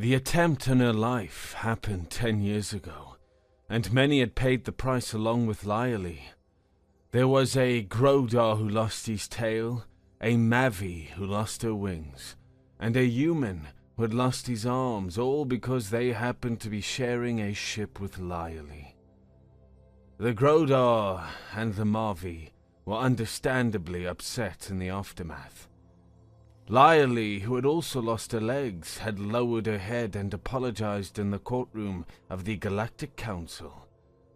The attempt on her life happened 10 years ago, and many had paid the price along with Lyerly. There was a Grodar who lost his tail, a Mavi who lost her wings, and a human who had lost his arms, all because they happened to be sharing a ship with Lyerly. The Grodar and the Mavi were understandably upset in the aftermath. Lyerly, who had also lost her legs, had lowered her head and apologized in the courtroom of the Galactic Council.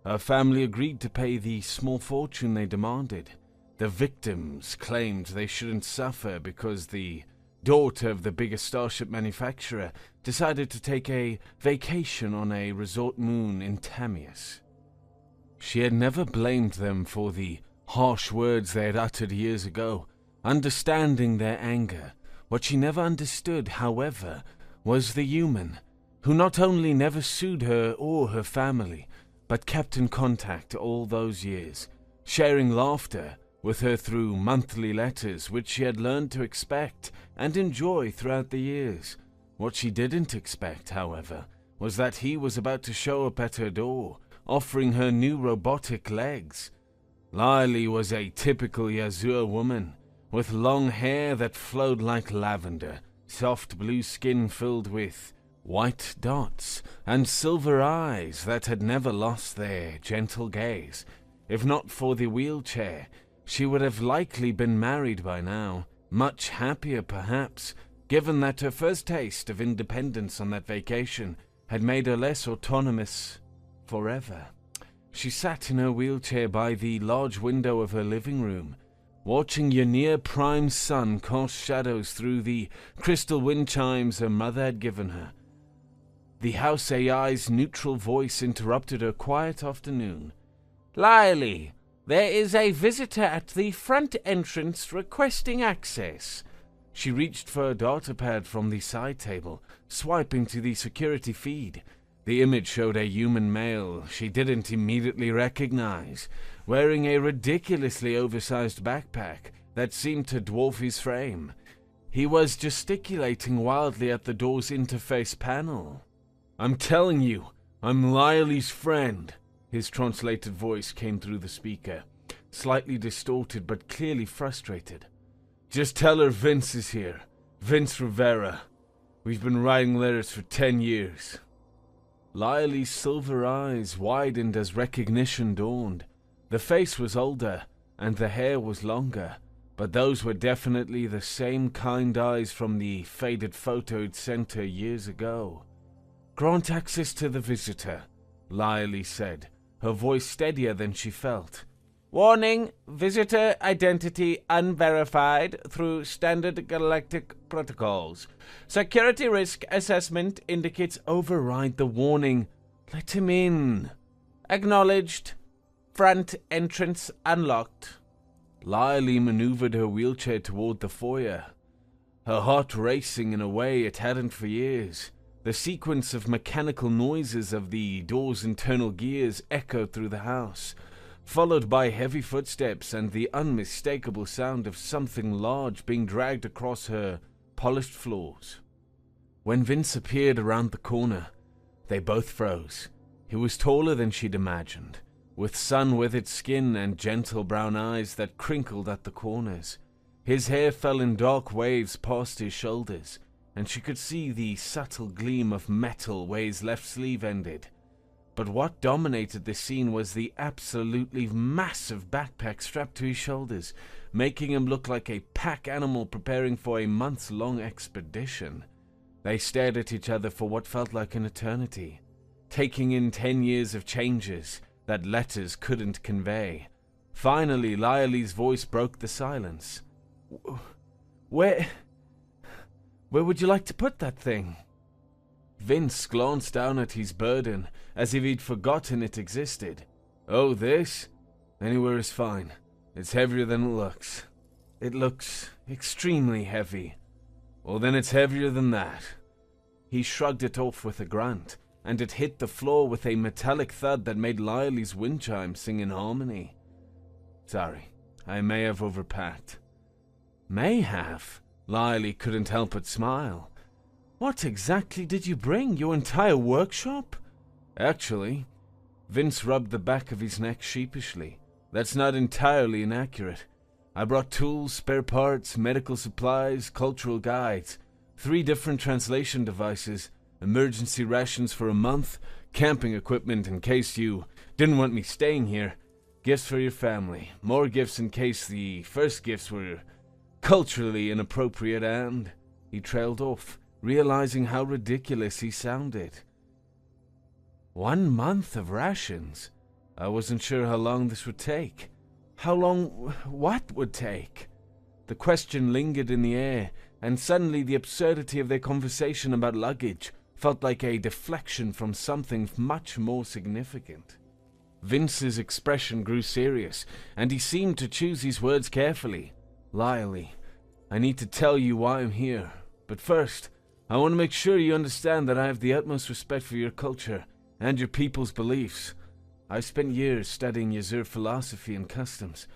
Her family agreed to pay the small fortune they demanded. The victims claimed they shouldn't suffer because the daughter of the biggest starship manufacturer decided to take a vacation on a resort moon in Tamias. She had never blamed them for the harsh words they had uttered years ago, understanding their anger. What she never understood, however, was the human, who not only never sued her or her family, but kept in contact all those years, sharing laughter with her through monthly letters, which she had learned to expect and enjoy throughout the years. What she didn't expect, however, was that he was about to show up at her door, offering her new robotic legs. Lyerly was a typical Yazur woman, with long hair that flowed like lavender, soft blue skin filled with white dots, and silver eyes that had never lost their gentle gaze. If not for the wheelchair, she would have likely been married by now, much happier perhaps, given that her first taste of independence on that vacation had made her less autonomous forever. She sat in her wheelchair by the large window of her living room, watching your near-prime sun cast shadows through the crystal wind chimes her mother had given her. The house AI's neutral voice interrupted her quiet afternoon. "Lyerly, there is a visitor at the front entrance requesting access." She reached for a datapad from the side table, swiping to the security feed. The image showed a human male she didn't immediately recognize, wearing a ridiculously oversized backpack that seemed to dwarf his frame. He was gesticulating wildly at the door's interface panel. "I'm telling you, I'm Lyerly's friend." His translated voice came through the speaker, slightly distorted but clearly frustrated. "Just tell her Vince is here. Vince Rivera. We've been writing letters for 10 years. Lyerly's silver eyes widened as recognition dawned. The face was older, and the hair was longer, but those were definitely the same kind eyes from the faded photo he'd sent her years ago. "Grant access to the visitor," Lyerly said, her voice steadier than she felt. "Warning, visitor identity unverified through standard galactic protocols. Security risk assessment indicates override the warning. Let him in. Acknowledged. Front entrance unlocked." Lyerly maneuvered her wheelchair toward the foyer, her heart racing in a way it hadn't for years. The sequence of mechanical noises of the door's internal gears echoed through the house, followed by heavy footsteps and the unmistakable sound of something large being dragged across her polished floors. When Vince appeared around the corner, they both froze. He was taller than she'd imagined, with sun-withered skin and gentle brown eyes that crinkled at the corners. His hair fell in dark waves past his shoulders, and she could see the subtle gleam of metal where his left sleeve ended. But what dominated the scene was the absolutely massive backpack strapped to his shoulders, making him look like a pack animal preparing for a months-long expedition. They stared at each other for what felt like an eternity, taking in 10 years of changes that letters couldn't convey. Finally, Lyerly's voice broke the silence. Where would you like to put that thing?" Vince glanced down at his burden, as if he'd forgotten it existed. "Oh, this? Anywhere is fine. It's heavier than it looks." "It looks extremely heavy." "Well, then it's heavier than that." He shrugged it off with a grunt, and it hit the floor with a metallic thud that made Lyerly's wind chime sing in harmony. "Sorry, I may have overpacked." "May have?" Lyerly couldn't help but smile. What exactly did you bring? Your entire workshop? Actually, Vince rubbed the back of his neck sheepishly. That's not entirely inaccurate. I brought tools, spare parts, medical supplies, cultural guides, 3 different translation devices, emergency rations for a month, camping equipment in case you didn't want me staying here, gifts for your family, more gifts in case the first gifts were culturally inappropriate, and he trailed off, realizing how ridiculous he sounded. 1 month of rations? I wasn't sure how long this would take. How long what would take? The question lingered in the air, and suddenly the absurdity of their conversation about luggage felt like a deflection from something much more significant. Vince's expression grew serious, and he seemed to choose his words carefully. Lyally, I need to tell you why I'm here, but first, I want to make sure you understand that I have the utmost respect for your culture and your people's beliefs. I've spent years studying Yazur philosophy and customs,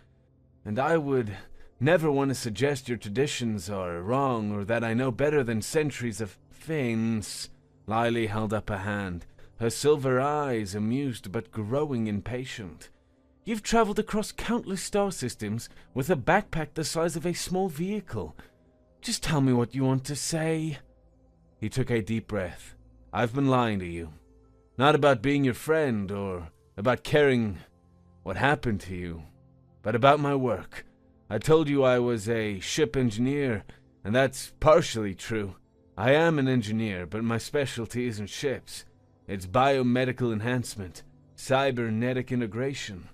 and I would never want to suggest your traditions are wrong or that I know better than centuries of things. Lily held up a hand, her silver eyes amused but growing impatient. You've traveled across countless star systems with a backpack the size of a small vehicle. Just tell me what you want to say. He took a deep breath. I've been lying to you. Not about being your friend or about caring what happened to you, but about my work. I told you I was a ship engineer, and that's partially true. I am an engineer, but my specialty isn't ships. It's biomedical enhancement, cybernetic integration.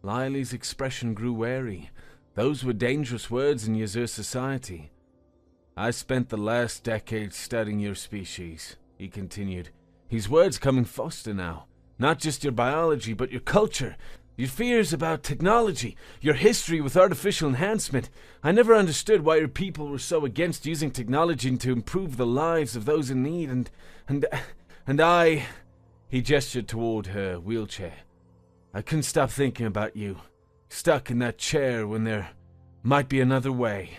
Lily's expression grew wary. Those were dangerous words in Yazur society. I spent the last decade studying your species, he continued, his words coming faster now. Not just your biology, but your culture, your fears about technology, your history with artificial enhancement. I never understood why your people were so against using technology to improve the lives of those in need, and I... He gestured toward her wheelchair. I couldn't stop thinking about you, stuck in that chair when there might be another way.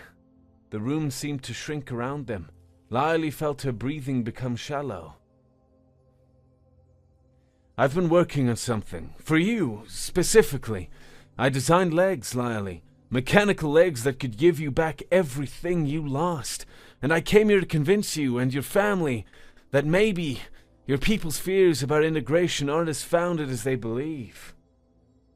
The room seemed to shrink around them. Lily felt her breathing become shallow. I've been working on something. For you, specifically. I designed legs, Lily. Mechanical legs that could give you back everything you lost. And I came here to convince you and your family that maybe your people's fears about integration aren't as founded as they believe.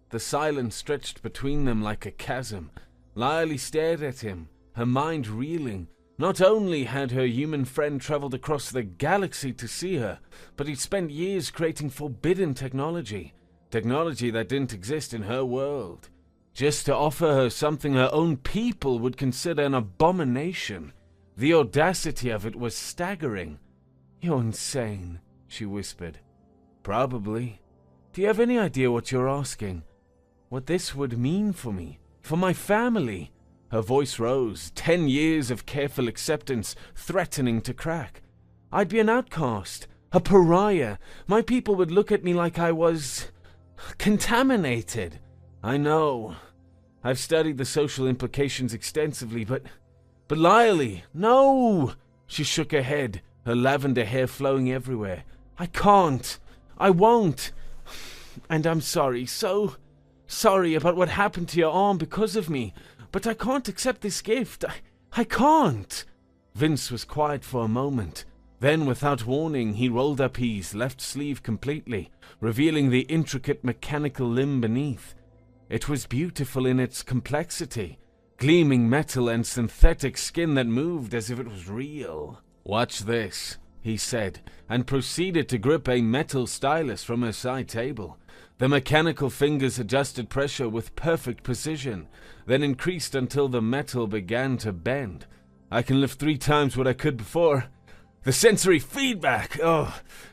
The silence stretched between them like a chasm. Lily stared at him, her mind reeling. Not only had her human friend traveled across the galaxy to see her, but he'd spent years creating forbidden technology. Technology that didn't exist in her world. Just to offer her something her own people would consider an abomination. The audacity of it was staggering. You're insane, she whispered. Probably. Do you have any idea what you're asking? What this would mean for me? For my family? Her voice rose, 10 years of careful acceptance threatening to crack. I'd be an outcast, a pariah. My people would look at me like I was... contaminated. I know. I've studied the social implications extensively, but Lily, no! She shook her head, her lavender hair flowing everywhere. I can't. I won't. And I'm sorry, so sorry about what happened to your arm because of me. But I can't accept this gift. I can't. Vince was quiet for a moment. Then, without warning, he rolled up his left sleeve completely, revealing the intricate mechanical limb beneath. It was beautiful in its complexity, gleaming metal and synthetic skin that moved as if it was real. Watch this, he said, and proceeded to grip a metal stylus from her side table. The mechanical fingers adjusted pressure with perfect precision, then increased until the metal began to bend. I can lift 3 times what I could before. The sensory feedback,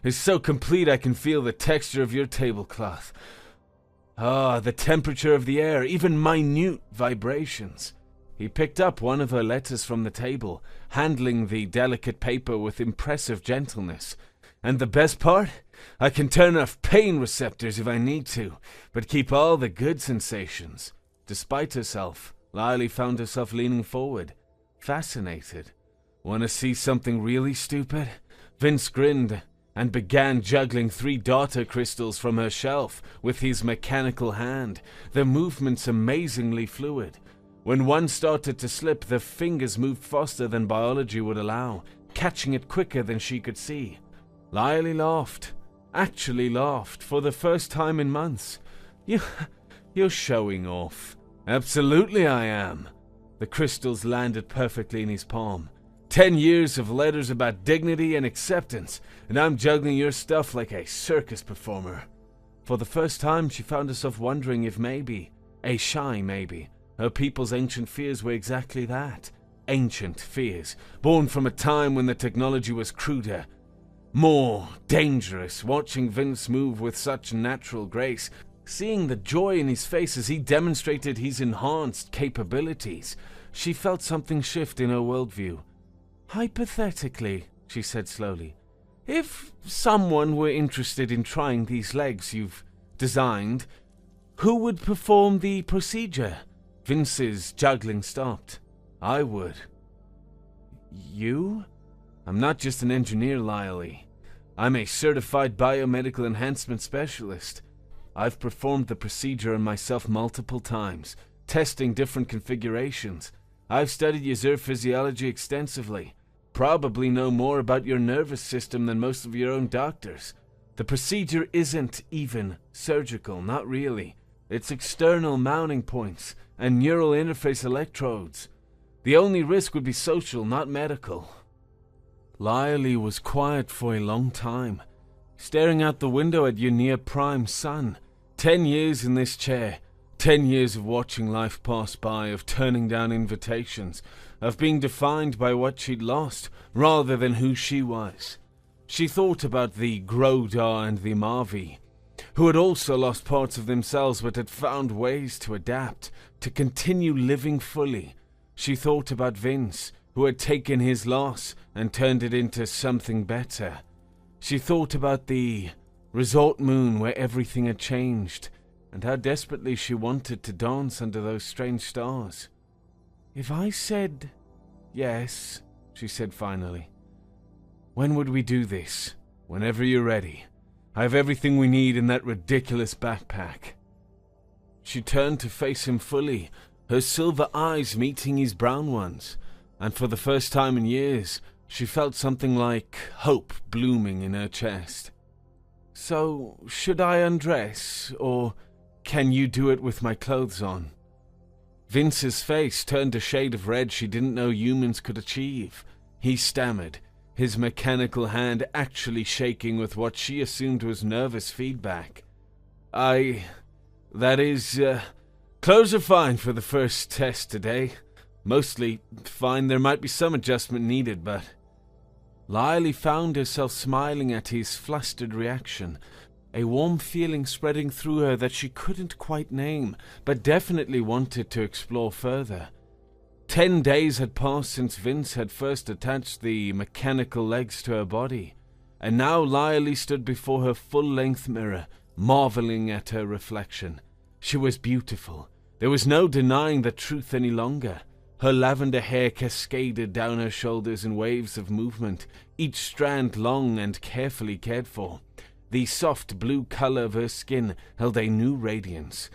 is so complete I can feel the texture of your tablecloth. The temperature of the air, even minute vibrations. He picked up one of her letters from the table, handling the delicate paper with impressive gentleness. And the best part? I can turn off pain receptors if I need to, but keep all the good sensations. Despite herself, Lily found herself leaning forward, fascinated. "Want to see something really stupid?" Vince grinned and began juggling 3 data crystals from her shelf with his mechanical hand, their movements amazingly fluid. When one started to slip, the fingers moved faster than biology would allow, catching it quicker than she could see. Lily laughed. Actually laughed, for the first time in months. You're showing off." "Absolutely I am." The crystals landed perfectly in his palm. 10 years of letters about dignity and acceptance, and I'm juggling your stuff like a circus performer. For the first time, she found herself wondering if maybe, her people's ancient fears were exactly that. Ancient fears, born from a time when the technology was cruder, more dangerous. Watching Vince move with such natural grace, seeing the joy in his face as he demonstrated his enhanced capabilities, she felt something shift in her worldview. "Hypothetically," she said slowly, "if someone were interested in trying these legs you've designed, who would perform the procedure?" Vince's juggling stopped. "I would." "You?" "I'm not just an engineer, Lily. I'm a certified biomedical enhancement specialist. I've performed the procedure on myself multiple times, testing different configurations. I've studied your physiology extensively. Probably know more about your nervous system than most of your own doctors. The procedure isn't even surgical, not really. It's external mounting points and neural interface electrodes. The only risk would be social, not medical." Lily was quiet for a long time, staring out the window at your near-prime sun. 10 years in this chair, 10 years of watching life pass by, of turning down invitations, of being defined by what she'd lost rather than who she was. She thought about the Grodar and the Mavi, who had also lost parts of themselves but had found ways to adapt, to continue living fully. She thought about Vince, who had taken his loss and turned it into something better. She thought about the resort moon where everything had changed, and how desperately she wanted to dance under those strange stars. "If I said yes," she said finally, "when would we do this?" "Whenever you're ready. I have everything we need in that ridiculous backpack." She turned to face him fully, her silver eyes meeting his brown ones, and for the first time in years, she felt something like hope blooming in her chest. "So, should I undress, or can you do it with my clothes on?" Vince's face turned a shade of red she didn't know humans could achieve. He stammered, his mechanical hand actually shaking with what she assumed was nervous feedback. Clothes are fine for the first test today. Mostly fine, there might be some adjustment needed, but..." Lily found herself smiling at his flustered reaction, a warm feeling spreading through her that she couldn't quite name, but definitely wanted to explore further. 10 days had passed since Vince had first attached the mechanical legs to her body, and now Lily stood before her full-length mirror, marveling at her reflection. She was beautiful. There was no denying the truth any longer. Her lavender hair cascaded down her shoulders in waves of movement, each strand long and carefully cared for. The soft blue color of her skin held a new radiance,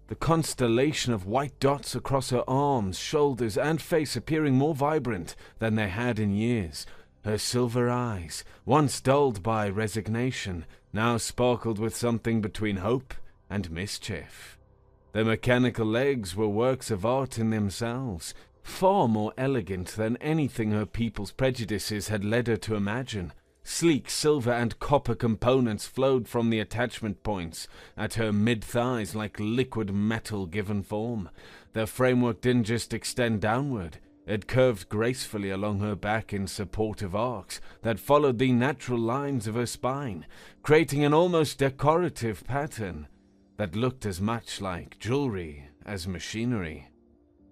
the constellation of white dots across her arms, shoulders, and face appearing more vibrant than they had in years. Her silver eyes, once dulled by resignation, now sparkled with something between hope and mischief. The mechanical legs were works of art in themselves, far more elegant than anything her people's prejudices had led her to imagine. Sleek silver and copper components flowed from the attachment points at her mid-thighs like liquid metal given form. Their framework didn't just extend downward, it curved gracefully along her back in supportive arcs that followed the natural lines of her spine, creating an almost decorative pattern that looked as much like jewelry as machinery.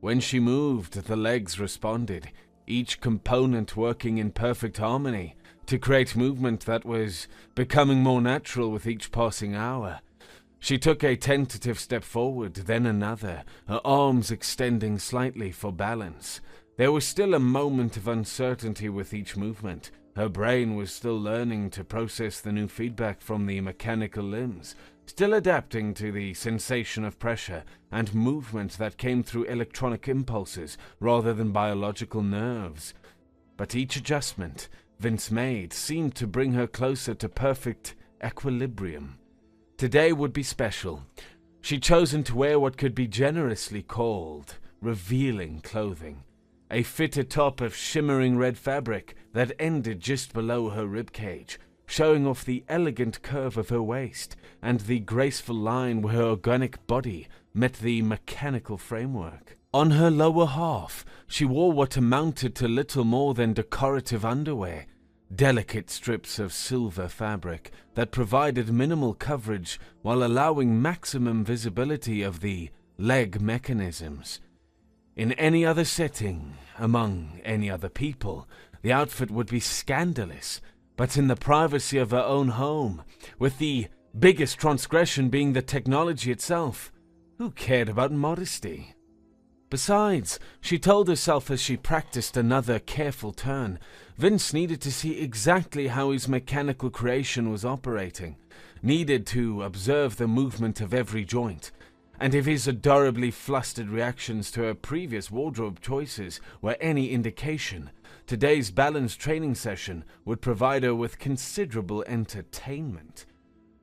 When she moved, the legs responded, each component working in perfect harmony to create movement that was becoming more natural with each passing hour. She took a tentative step forward, then another, her arms extending slightly for balance. There was still a moment of uncertainty with each movement. Her brain was still learning to process the new feedback from the mechanical limbs, still adapting to the sensation of pressure and movement that came through electronic impulses rather than biological nerves. But each adjustment Vince made seemed to bring her closer to perfect equilibrium. Today would be special. She'd chosen to wear what could be generously called revealing clothing. A fitted top of shimmering red fabric that ended just below her ribcage, showing off the elegant curve of her waist and the graceful line where her organic body met the mechanical framework. On her lower half, she wore what amounted to little more than decorative underwear, delicate strips of silver fabric that provided minimal coverage while allowing maximum visibility of the leg mechanisms. In any other setting, among any other people, the outfit would be scandalous, but in the privacy of her own home, with the biggest transgression being the technology itself, who cared about modesty? Besides, she told herself as she practiced another careful turn, Vince needed to see exactly how his mechanical creation was operating, needed to observe the movement of every joint, and if his adorably flustered reactions to her previous wardrobe choices were any indication, today's balanced training session would provide her with considerable entertainment.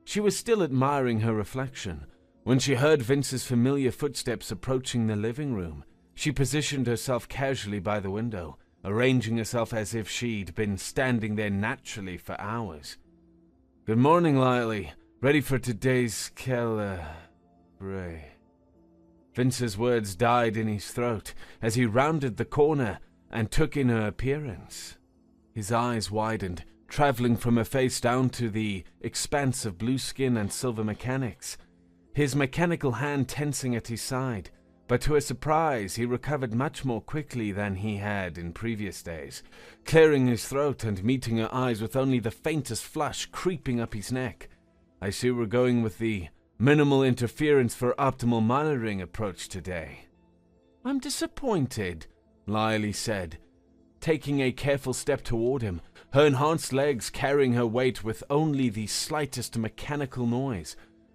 She was still admiring her reflection when she heard Vince's familiar footsteps approaching the living room. She positioned herself casually by the window, arranging herself as if she'd been standing there naturally for hours. "Good morning, Lily. Ready for today's Bray." Vince's words died in his throat as he rounded the corner and took in her appearance. His eyes widened, traveling from her face down to the expanse of blue skin and silver mechanics, his mechanical hand tensing at his side. But to her surprise, he recovered much more quickly than he had in previous days, clearing his throat and meeting her eyes with only the faintest flush creeping up his neck. "I see we're going with the minimal interference for optimal monitoring approach today." "I'm disappointed," Lily said, taking a careful step toward him, her enhanced legs carrying her weight with only the slightest mechanical noise.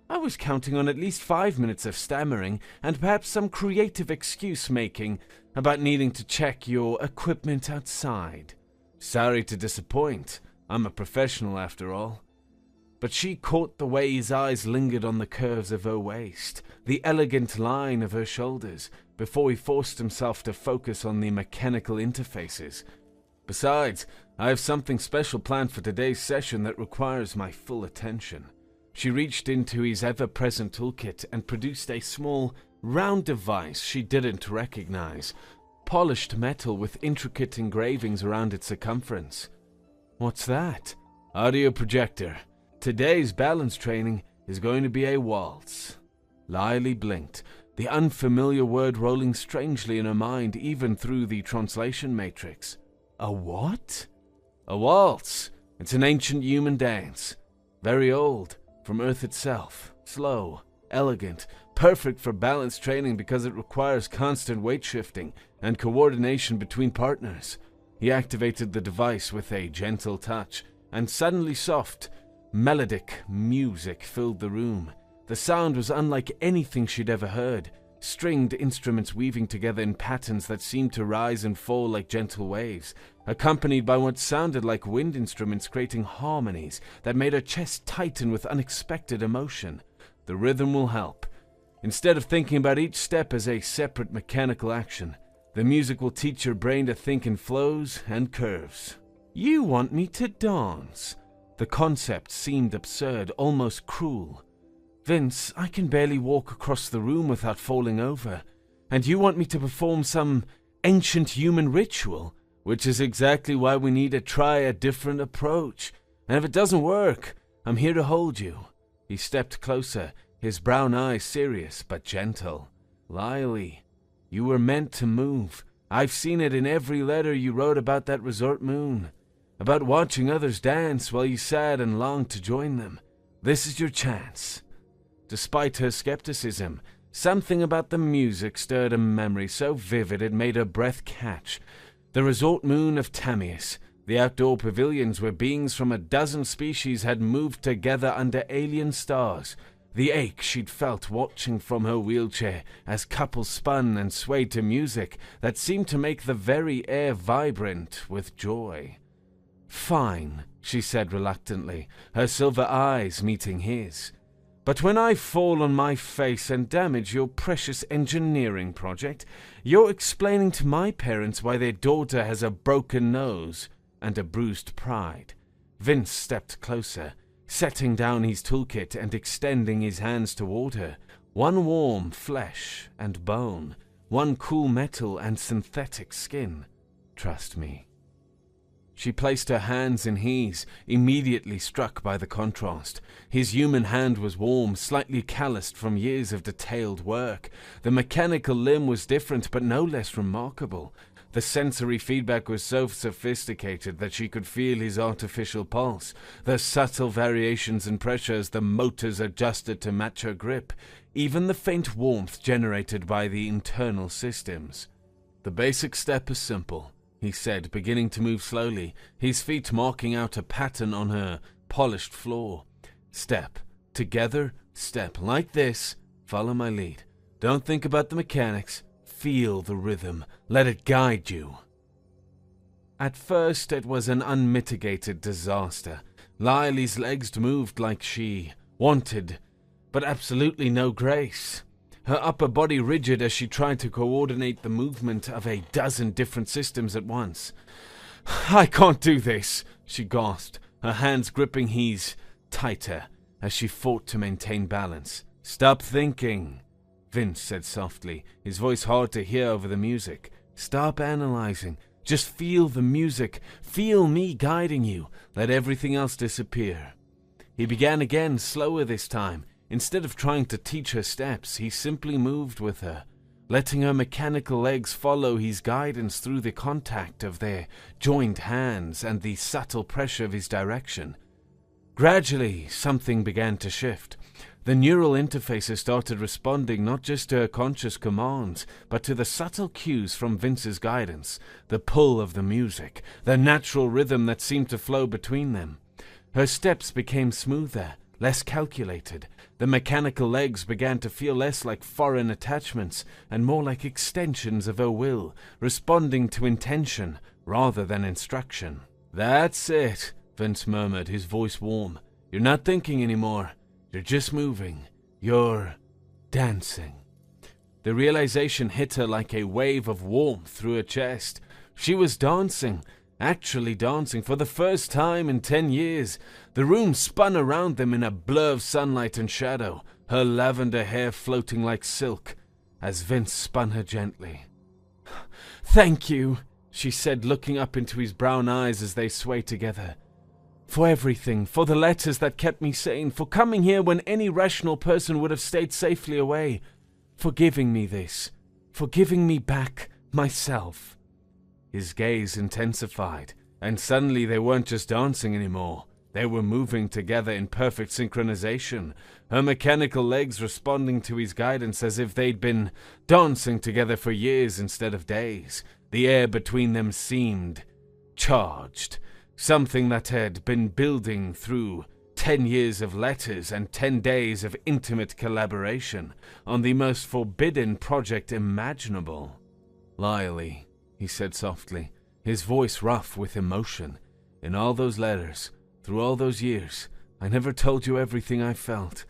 "I was counting on at least 5 minutes of stammering and perhaps some creative excuse-making about needing to check your equipment outside." "Sorry to disappoint. I'm a professional after all." But she caught the way his eyes lingered on the curves of her waist, the elegant line of her shoulders, before he forced himself to focus on the mechanical interfaces. "Besides, I have something special planned for today's session that requires my full attention." She reached into his ever-present toolkit and produced a small, round device she didn't recognize, polished metal with intricate engravings around its circumference. "What's that?" "Audio projector. Today's balance training is going to be a waltz." Lily blinked, the unfamiliar word rolling strangely in her mind even through the translation matrix. "A what?" "A waltz. It's an ancient human dance. Very old, from Earth itself. Slow, elegant, perfect for balance training because it requires constant weight shifting and coordination between partners." He activated the device with a gentle touch, and suddenly soft, melodic music filled the room. The sound was unlike anything she'd ever heard, stringed instruments weaving together in patterns that seemed to rise and fall like gentle waves, accompanied by what sounded like wind instruments creating harmonies that made her chest tighten with unexpected emotion. The rhythm will help. Instead of thinking about each step as a separate mechanical action, the music will teach your brain to think in flows and curves. "You want me to dance?" The concept seemed absurd, almost cruel. "Vince, I can barely walk across the room without falling over, and you want me to perform some ancient human ritual, which is exactly why we need to try a different approach. And if it doesn't work, I'm here to hold you." He stepped closer, his brown eyes serious but gentle. "Lily, you were meant to move. I've seen it in every letter you wrote about that resort moon, about watching others dance while you sat and longed to join them. This is your chance." Despite her skepticism, Something about the music stirred a memory so vivid it made her breath catch. The resort moon of Tamias, the outdoor pavilions where beings from a dozen species had moved together under alien stars. The ache she'd felt watching from her wheelchair as couples spun and swayed to music that seemed to make the very air vibrant with joy. "Fine," she said reluctantly, her silver eyes meeting his. "But when I fall on my face and damage your precious engineering project, you're explaining to my parents why their daughter has a broken nose and a bruised pride." Vince stepped closer, setting down his toolkit and extending his hands toward her. One warm flesh and bone, one cool metal and synthetic skin. "Trust me." She placed her hands in his, immediately struck by the contrast. His human hand was warm, slightly calloused from years of detailed work. The mechanical limb was different, but no less remarkable. The sensory feedback was so sophisticated that she could feel his artificial pulse, the subtle variations in pressure as the motors adjusted to match her grip, even the faint warmth generated by the internal systems. "The basic step is simple," he said, beginning to move slowly, his feet marking out a pattern on her polished floor. "Step. Together. Step. Like this. Follow my lead. Don't think about the mechanics. Feel the rhythm. Let it guide you." At first it was an unmitigated disaster. Lily's legs moved like she wanted, but absolutely no grace. Her upper body rigid as she tried to coordinate the movement of a dozen different systems at once. "I can't do this," she gasped, her hands gripping his tighter as she fought to maintain balance. "Stop thinking," Vince said softly, his voice hard to hear over the music. "Stop analyzing. Just feel the music. Feel me guiding you. Let everything else disappear." He began again, slower this time. Instead of trying to teach her steps, he simply moved with her, letting her mechanical legs follow his guidance through the contact of their joined hands and the subtle pressure of his direction. Gradually, something began to shift. The neural interfaces started responding not just to her conscious commands, but to the subtle cues from Vince's guidance, the pull of the music, the natural rhythm that seemed to flow between them. Her steps became smoother, less calculated. The mechanical legs began to feel less like foreign attachments and more like extensions of her will, responding to intention rather than instruction. "That's it," Vince murmured, his voice warm. "You're not thinking anymore. You're just moving. You're dancing." The realization hit her like a wave of warmth through her chest. She was dancing, actually dancing, for the first time in 10 years. The room spun around them in a blur of sunlight and shadow, her lavender hair floating like silk, as Vince spun her gently. "Thank you," she said, looking up into his brown eyes as they swayed together. "For everything, for the letters that kept me sane, for coming here when any rational person would have stayed safely away, for giving me this, for giving me back myself." His gaze intensified, and suddenly they weren't just dancing anymore. They were moving together in perfect synchronization, her mechanical legs responding to his guidance as if they'd been dancing together for years instead of days. The air between them seemed charged, something that had been building through 10 years of letters and 10 days of intimate collaboration on the most forbidden project imaginable. "Lily," he said softly, his voice rough with emotion, "in all those letters, through all those years, I never told you everything I felt.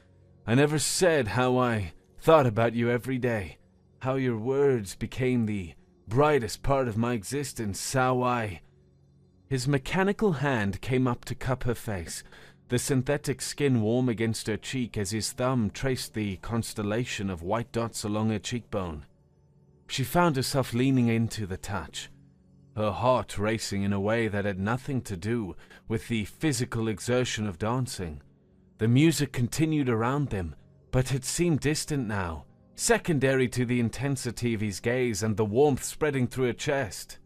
I never said how I thought about you every day, how your words became the brightest part of my existence, how I—" His mechanical hand came up to cup her face, the synthetic skin warm against her cheek as his thumb traced the constellation of white dots along her cheekbone. She found herself leaning into the touch, her heart racing in a way that had nothing to do with the physical exertion of dancing. The music continued around them, but it seemed distant now, secondary to the intensity of his gaze and the warmth spreading through her chest.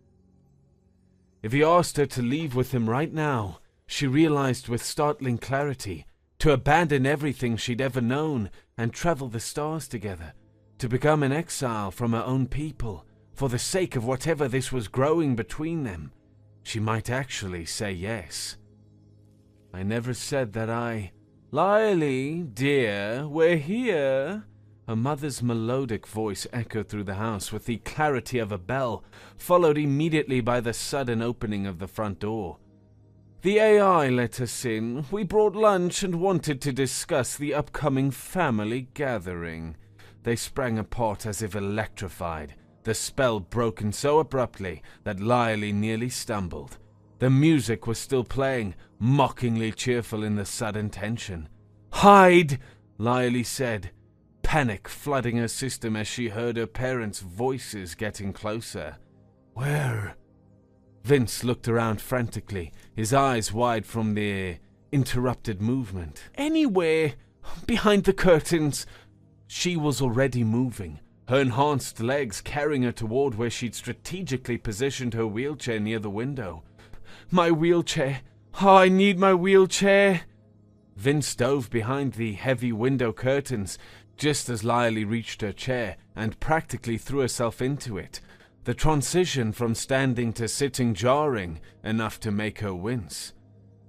If he asked her to leave with him right now, she realized with startling clarity, to abandon everything she'd ever known and travel the stars together, To become an exile from her own people, for the sake of whatever this was growing between them. She might actually say yes. I never said that I... Lily, dear, we're here. Her mother's melodic voice echoed through the house with the clarity of a bell, followed immediately by the sudden opening of the front door. The AI let us in. We brought lunch and wanted to discuss the upcoming family gathering. They sprang apart as if electrified, the spell broken so abruptly that Lily nearly stumbled. The music was still playing, mockingly cheerful in the sudden tension. "Hide!" Lily said, panic flooding her system as she heard her parents' voices getting closer. "Where?" Vince looked around frantically, his eyes wide from the interrupted movement. "Anywhere! Behind the curtains!" She was already moving, her enhanced legs carrying her toward where she'd strategically positioned her wheelchair near the window. "My wheelchair! Oh, I need my wheelchair!" Vince dove behind the heavy window curtains just as Lily reached her chair and practically threw herself into it, the transition from standing to sitting jarring enough to make her wince.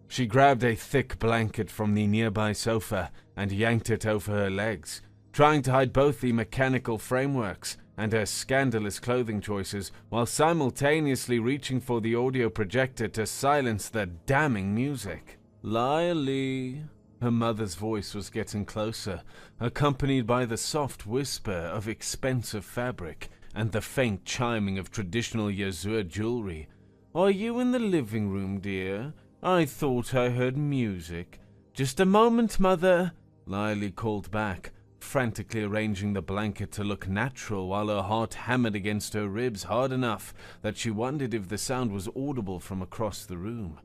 She grabbed a thick blanket from the nearby sofa and yanked it over her legs, trying to hide both the mechanical frameworks and her scandalous clothing choices while simultaneously reaching for the audio projector to silence the damning music. "Lily," her mother's voice was getting closer, accompanied by the soft whisper of expensive fabric and the faint chiming of traditional Yazur jewelry. "Are you in the living room, dear? I thought I heard music." "Just a moment, Mother," Lily called back, frantically arranging the blanket to look natural while her heart hammered against her ribs hard enough that she wondered if the sound was audible from across the room.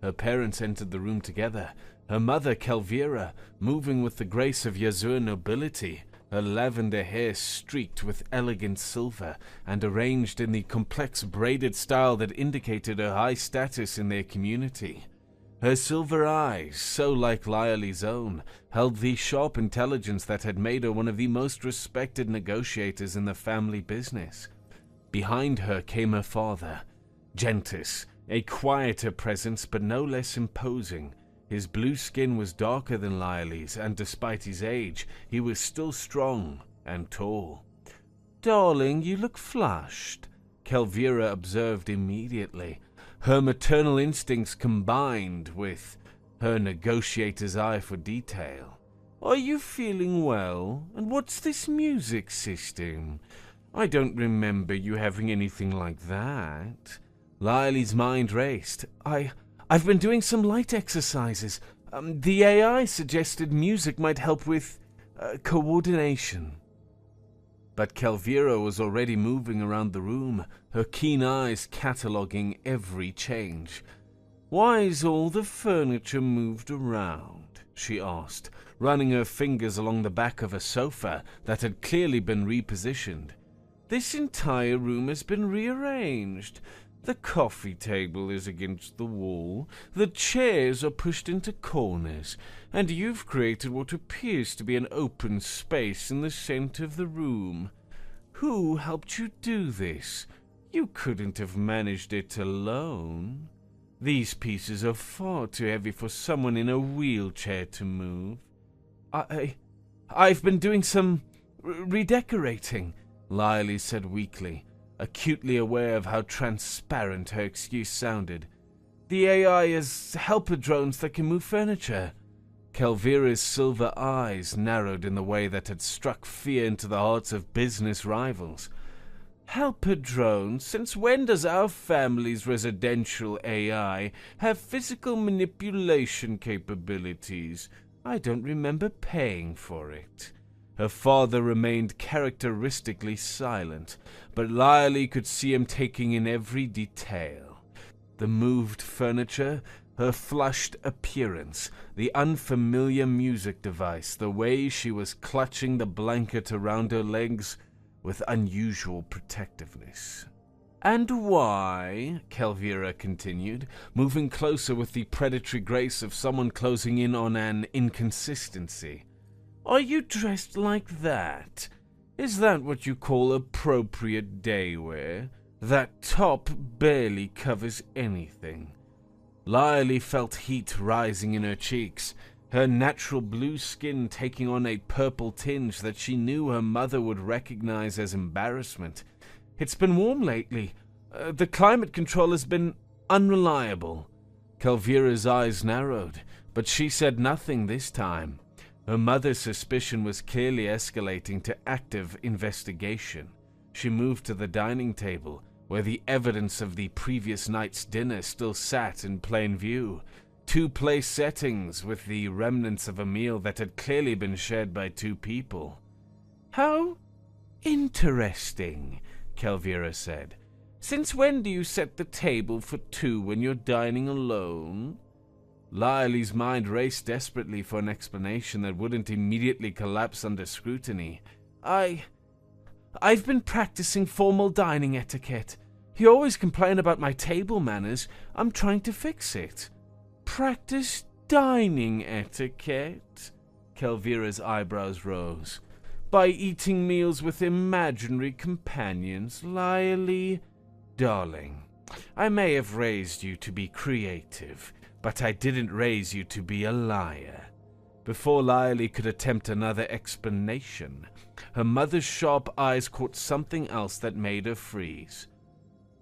Her parents entered the room together, her mother, Kelvira, moving with the grace of Yazur nobility, her lavender hair streaked with elegant silver and arranged in the complex braided style that indicated her high status in their community. Her silver eyes, so like Lily's own, held the sharp intelligence that had made her one of the most respected negotiators in the family business. Behind her came her father, Gentis, a quieter presence but no less imposing. His blue skin was darker than Lily's, and despite his age, he was still strong and tall. "Darling, you look flushed," Kelvira observed immediately, her maternal instincts combined with her negotiator's eye for detail. "Are you feeling well? And what's this music system? I don't remember you having anything like that." Lily's mind raced. I've been doing some light exercises. The AI suggested music might help with coordination." But Kelvira was already moving around the room, her keen eyes cataloguing every change. "Why is all the furniture moved around?" she asked, running her fingers along the back of a sofa that had clearly been repositioned. "This entire room has been rearranged. The coffee table is against the wall, the chairs are pushed into corners, and you've created what appears to be an open space in the center of the room. Who helped you do this? You couldn't have managed it alone. These pieces are far too heavy for someone in a wheelchair to move." I've been doing some redecorating," Lily said weakly, acutely aware of how transparent her excuse sounded. "The AI has helper drones that can move furniture." Kelvira's silver eyes narrowed in the way that had struck fear into the hearts of business rivals. "Helper drones? Since when does our family's residential AI have physical manipulation capabilities? I don't remember paying for it." Her father remained characteristically silent, but Lily could see him taking in every detail. The moved furniture, her flushed appearance, the unfamiliar music device, the way she was clutching the blanket around her legs with unusual protectiveness. "And why," Kelvira continued, moving closer with the predatory grace of someone closing in on an inconsistency, "are you dressed like that? Is that what you call appropriate day wear? That top barely covers anything." Lily felt heat rising in her cheeks, her natural blue skin taking on a purple tinge that she knew her mother would recognize as embarrassment. "It's been warm lately. The climate control has been unreliable." Calvira's eyes narrowed, but she said nothing this time. Her mother's suspicion was clearly escalating to active investigation. She moved to the dining table, where the evidence of the previous night's dinner still sat in plain view. Two place settings with the remnants of a meal that had clearly been shared by two people. "How interesting," Calvira said. "Since when do you set the table for two when you're dining alone?" Lily's mind raced desperately for an explanation that wouldn't immediately collapse under scrutiny. I've been practicing formal dining etiquette. You always complain about my table manners. I'm trying to fix it." "Practice dining etiquette?" Calvira's eyebrows rose. "By eating meals with imaginary companions, Lily? Darling, I may have raised you to be creative, but I didn't raise you to be a liar." Before Lily could attempt another explanation, her mother's sharp eyes caught something else that made her freeze.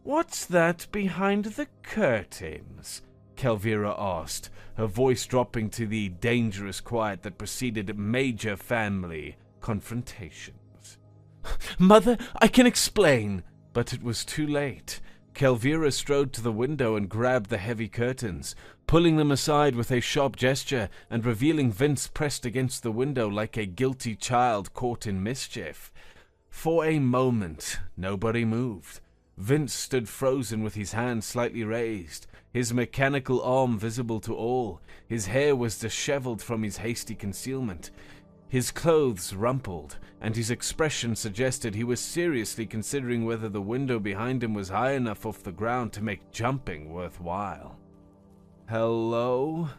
"What's that behind the curtains?" Calvira asked, her voice dropping to the dangerous quiet that preceded major family confrontations. "Mother, I can explain!" But it was too late. Calvira strode to the window and grabbed the heavy curtains, pulling them aside with a sharp gesture and revealing Vince pressed against the window like a guilty child caught in mischief. For a moment, nobody moved. Vince stood frozen with his hand slightly raised, his mechanical arm visible to all. His hair was disheveled from his hasty concealment, his clothes rumpled, and his expression suggested he was seriously considering whether the window behind him was high enough off the ground to make jumping worthwhile. "Hello?"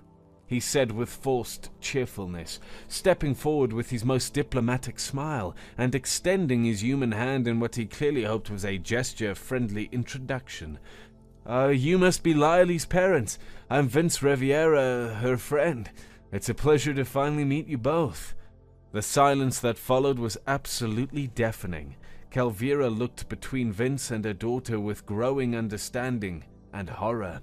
he said with forced cheerfulness, stepping forward with his most diplomatic smile and extending his human hand in what he clearly hoped was a gesture of friendly introduction. You must be Lily's parents. I'm Vince Riviera, her friend. It's a pleasure to finally meet you both." The silence that followed was absolutely deafening. Calvira looked between Vince and her daughter with growing understanding and horror,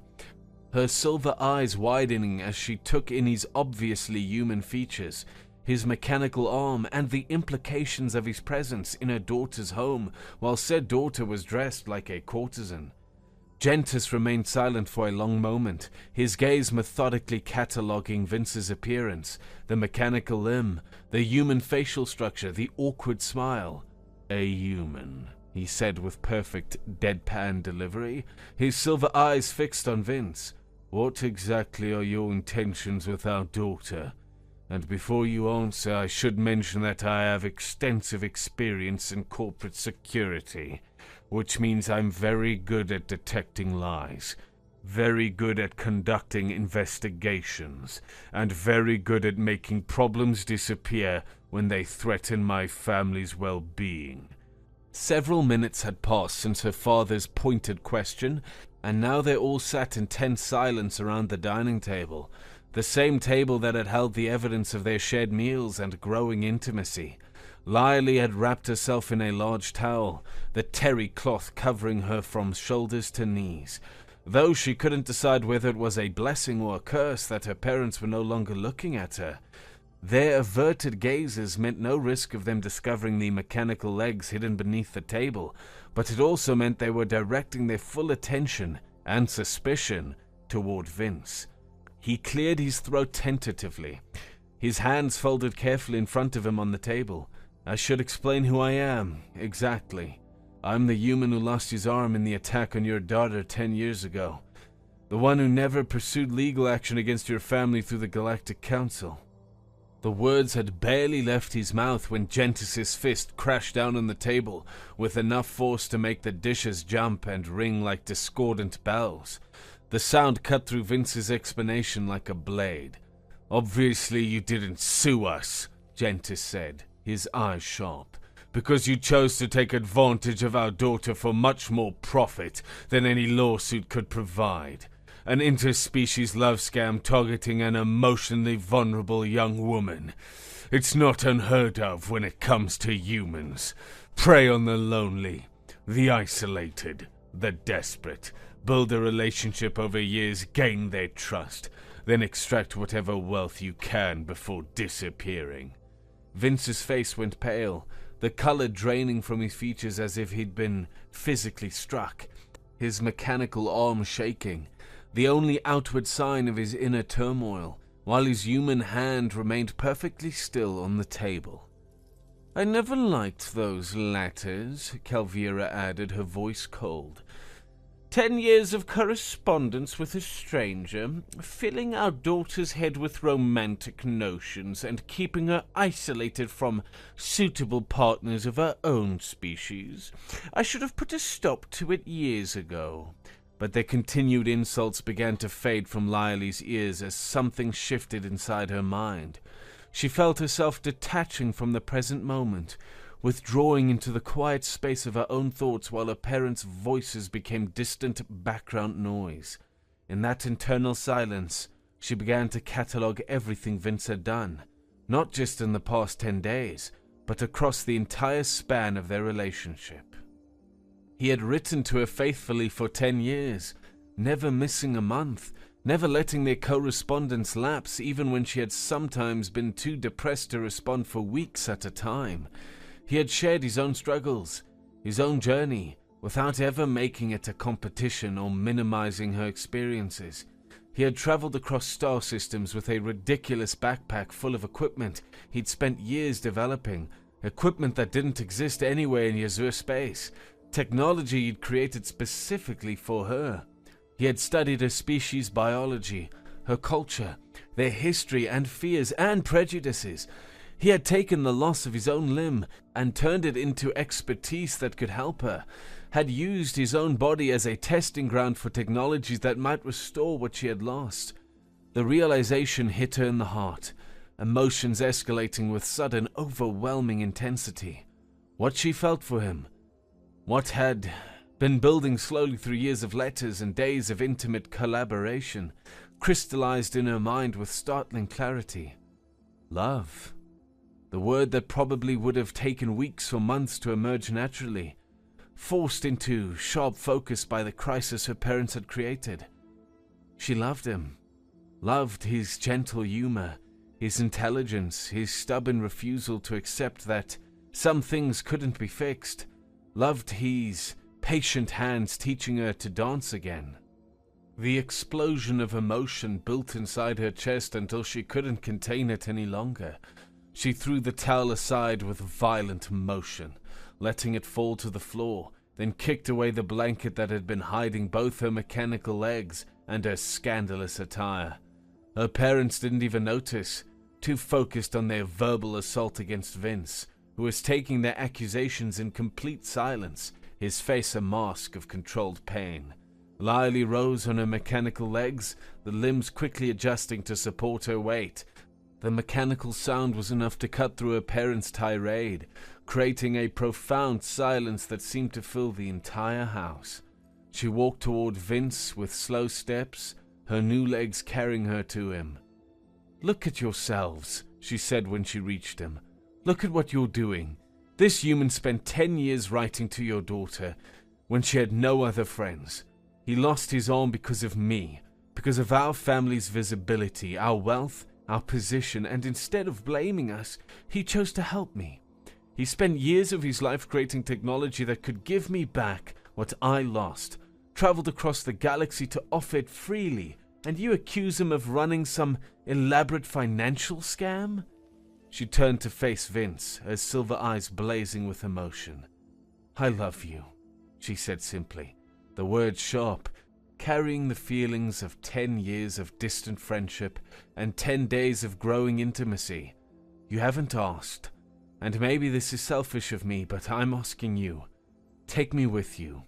her silver eyes widening as she took in his obviously human features, his mechanical arm, and the implications of his presence in her daughter's home, while said daughter was dressed like a courtesan. Gentis remained silent for a long moment, his gaze methodically cataloguing Vince's appearance, the mechanical limb, the human facial structure, the awkward smile. "A human," he said with perfect deadpan delivery, his silver eyes fixed on Vince. "What exactly are your intentions with our daughter? And before you answer, I should mention that I have extensive experience in corporate security, which means I'm very good at detecting lies, very good at conducting investigations, and very good at making problems disappear when they threaten my family's well-being." Several minutes had passed since her father's pointed question, and now they all sat in tense silence around the dining table, the same table that had held the evidence of their shared meals and growing intimacy. Lily had wrapped herself in a large towel, the terry cloth covering her from shoulders to knees. Though she couldn't decide whether it was a blessing or a curse that her parents were no longer looking at her. Their averted gazes meant no risk of them discovering the mechanical legs hidden beneath the table, but it also meant they were directing their full attention and suspicion toward Vince. He cleared his throat tentatively, his hands folded carefully in front of him on the table. "I should explain who I am, exactly. I'm the human who lost his arm in the attack on your daughter 10 years ago. The one who never pursued legal action against your family through the Galactic Council." The words had barely left his mouth when Gentis's fist crashed down on the table with enough force to make the dishes jump and ring like discordant bells. The sound cut through Vince's explanation like a blade. "Obviously you didn't sue us," Gentis said, his eyes sharp. because you chose to take advantage of our daughter for much more profit than any lawsuit could provide. An interspecies love scam targeting an emotionally vulnerable young woman. It's not unheard of when it comes to humans. Prey on the lonely, the isolated, the desperate. Build a relationship over years, gain their trust, then extract whatever wealth you can before disappearing. Vince's face went pale, the color draining from his features as if he'd been physically struck, his mechanical arm shaking, the only outward sign of his inner turmoil, while his human hand remained perfectly still on the table. "I never liked those letters," Calvira added, her voice cold. 10 years of correspondence with a stranger, filling our daughter's head with romantic notions and keeping her isolated from suitable partners of her own species. I should have put a stop to it years ago. But their continued insults began to fade from Lily's ears as something shifted inside her mind. She felt herself detaching from the present moment, withdrawing into the quiet space of her own thoughts while her parents' voices became distant background noise. In that internal silence, she began to catalogue everything Vince had done, not just in the past 10 days, but across the entire span of their relationship. He had written to her faithfully for 10 years, never missing a month, never letting their correspondence lapse even when she had sometimes been too depressed to respond for weeks at a time. He had shared his own struggles, his own journey, without ever making it a competition or minimizing her experiences. He had traveled across star systems with a ridiculous backpack full of equipment he'd spent years developing, equipment that didn't exist anywhere in Yazur space, technology he'd created specifically for her. He had studied her species' biology, her culture, their history and fears and prejudices. He had taken the loss of his own limb and turned it into expertise that could help her, had used his own body as a testing ground for technologies that might restore what she had lost. The realization hit her in the heart, emotions escalating with sudden, overwhelming intensity. What she felt for him, what had been building slowly through years of letters and days of intimate collaboration, crystallized in her mind with startling clarity. Love. The word that probably would have taken weeks or months to emerge naturally, forced into sharp focus by the crisis her parents had created. She loved him, loved his gentle humor, his intelligence, his stubborn refusal to accept that some things couldn't be fixed, loved his patient hands teaching her to dance again. The explosion of emotion built inside her chest until she couldn't contain it any longer. She threw the towel aside with violent motion, letting it fall to the floor, then kicked away the blanket that had been hiding both her mechanical legs and her scandalous attire. Her parents didn't even notice, too focused on their verbal assault against Vince, who was taking their accusations in complete silence, his face a mask of controlled pain. Lily rose on her mechanical legs, the limbs quickly adjusting to support her weight. The mechanical sound was enough to cut through her parents' tirade, creating a profound silence that seemed to fill the entire house. She walked toward Vince with slow steps, her new legs carrying her to him. "Look at yourselves," she said when she reached him. "Look at what you're doing. This human spent 10 years writing to your daughter when she had no other friends. He lost his arm because of me, because of our family's visibility, our wealth, our position, and instead of blaming us, he chose to help me. He spent years of his life creating technology that could give me back what I lost, traveled across the galaxy to offer it freely, and you accuse him of running some elaborate financial scam?" She turned to face Vince, her silver eyes blazing with emotion. "I love you," she said simply, the words sharp, carrying the feelings of 10 years of distant friendship and 10 days of growing intimacy. "You haven't asked, and maybe this is selfish of me, but I'm asking you. Take me with you,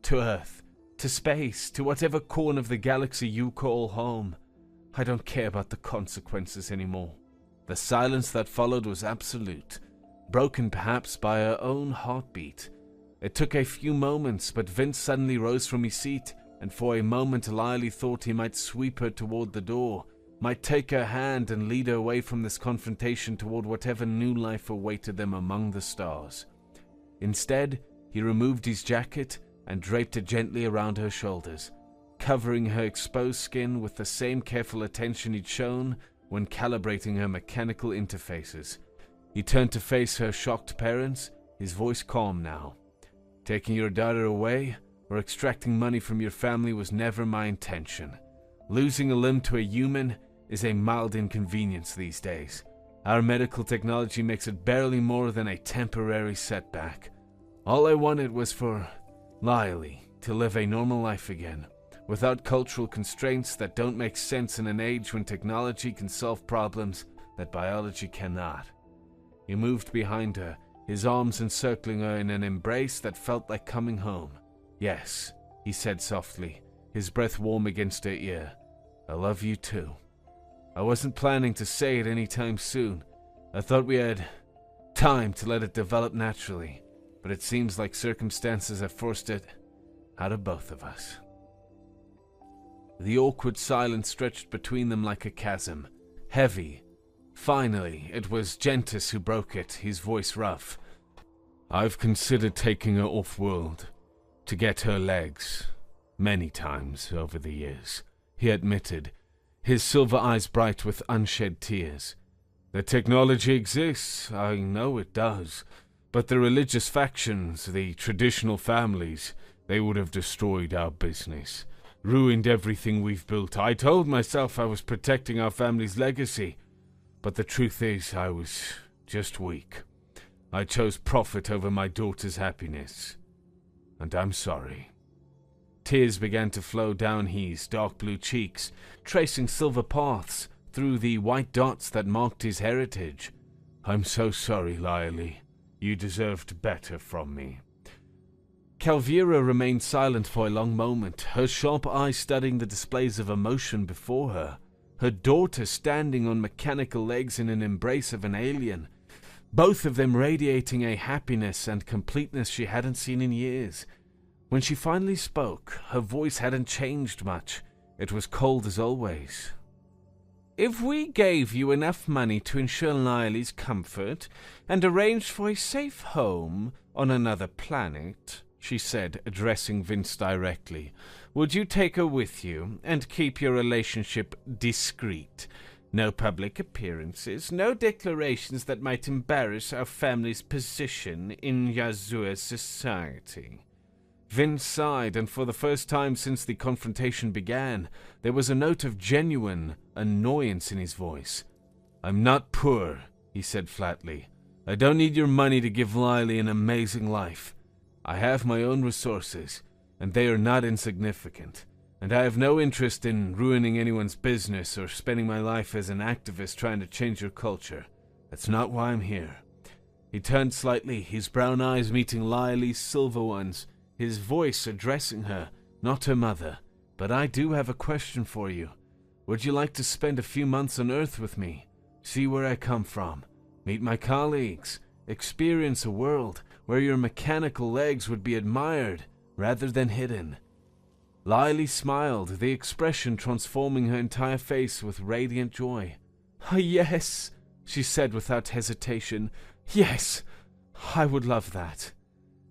to Earth, to space, to whatever corner of the galaxy you call home. I don't care about the consequences anymore." The silence that followed was absolute, broken perhaps by her own heartbeat. It took a few moments, but Vince suddenly rose from his seat, and for a moment Lily thought he might sweep her toward the door, might take her hand and lead her away from this confrontation toward whatever new life awaited them among the stars. Instead, he removed his jacket and draped it gently around her shoulders, covering her exposed skin with the same careful attention he'd shown when calibrating her mechanical interfaces. He turned to face her shocked parents, his voice calm now. Taking your daughter away or extracting money from your family was never my intention. Losing a limb to a human is a mild inconvenience these days. Our medical technology makes it barely more than a temporary setback. All I wanted was for Lily to live a normal life again, without cultural constraints that don't make sense in an age when technology can solve problems that biology cannot. He moved behind her, his arms encircling her in an embrace that felt like coming home. Yes, he said softly, his breath warm against her ear. I love you too. I wasn't planning to say it anytime soon. I thought we had time to let it develop naturally, but it seems like circumstances have forced it out of both of us. The awkward silence stretched between them like a chasm, heavy. Finally, it was Gentis who broke it, his voice rough. I've considered taking her off-world to get her legs many times over the years, he admitted, his silver eyes bright with unshed tears. The technology exists, I know it does, but the religious factions, the traditional families, they would have destroyed our business, ruined everything we've built. I told myself I was protecting our family's legacy, but the truth is I was just weak. I chose profit over my daughter's happiness, and I'm sorry. Tears began to flow down his dark blue cheeks, tracing silver paths through the white dots that marked his heritage. I'm so sorry, Lily. You deserved better from me. Calvira remained silent for a long moment, her sharp eyes studying the displays of emotion before her, her daughter standing on mechanical legs in an embrace of an alien, both of them radiating a happiness and completeness she hadn't seen in years. When she finally spoke, her voice hadn't changed much. It was cold as always. If we gave you enough money to ensure Lily's comfort and arranged for a safe home on another planet, she said, addressing Vince directly, would you take her with you and keep your relationship discreet? No public appearances, no declarations that might embarrass our family's position in Yazua's society. Vince sighed, and for the first time since the confrontation began, there was a note of genuine annoyance in his voice. I'm not poor, he said flatly. I don't need your money to give Lily an amazing life. I have my own resources, and they are not insignificant. And I have no interest in ruining anyone's business or spending my life as an activist trying to change your culture. That's not why I'm here. He turned slightly, his brown eyes meeting Lily's silver ones, his voice addressing her, not her mother. But I do have a question for you. Would you like to spend a few months on Earth with me? See where I come from, meet my colleagues, experience a world where your mechanical legs would be admired rather than hidden? Lily smiled, the expression transforming her entire face with radiant joy. Yes, she said without hesitation. Yes, I would love that.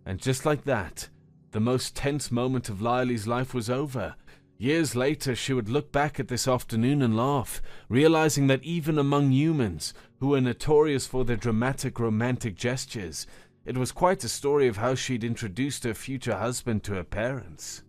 And just like that, the most tense moment of Lily's life was over. Years later, she would look back at this afternoon and laugh, realizing that even among humans, who were notorious for their dramatic romantic gestures, it was quite a story of how she'd introduced her future husband to her parents.